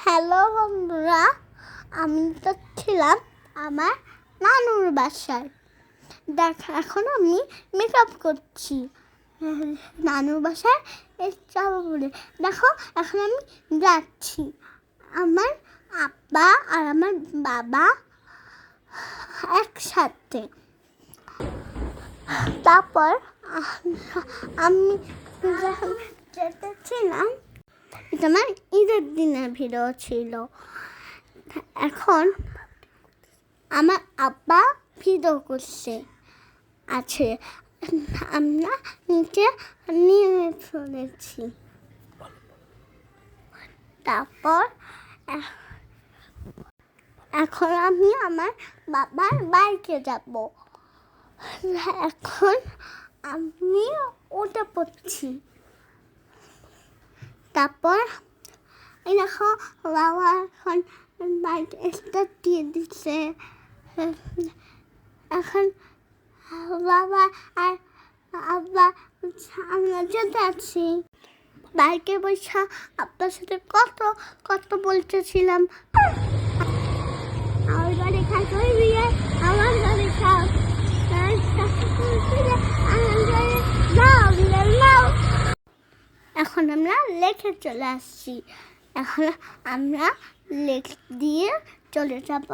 Hello বন্ধুরা, আমি তো ছিলাম আমার নানুর বাসায়। এখন আমি মেকআপ করছি নানুর বাসায় যাবো বলে। দেখো এখন আমি যাচ্ছি। আমার আব্বা আর আমার বাবা একসাথে। তারপর আমি যখন যেতেছিলাম, এটা আমার ঈদের দিনের ভিডিও ছিল। এখন আমার আব্বা ভিডিও করছে আছে, আমরা নিচে নিয়ে চলেছি। তারপর এখন আমি আমার বাবার বাইকে যাব। এখন আমি উঠে পড়ছি। তারপর এই দেখো বাবা এখন বাইকে স্টার্ট দিয়ে দিচ্ছে। এখন বাবা আর আব্বা আমরা যেতে আছি। বাইকে বসে আব্বার সাথে কত কত বলতেছিলাম, আমার গাড়ি খাই বিয়ে, আমার গাড়ি খাও, এখন আমরা লেকে চলে আসছি। এখন আমরা লেক দিয়ে চলে যাব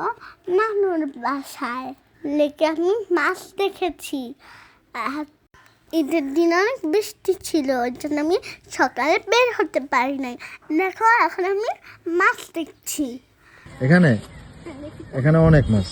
নানুর বাসায়। লেকে আমি মাছ দেখেছি। ঈদের দিন অনেক বৃষ্টি ছিল, ওই জন্য আমি সকালে বের হতে পারি নাই। দেখো এখন আমি মাছ দেখছি। এখানে অনেক মাছ।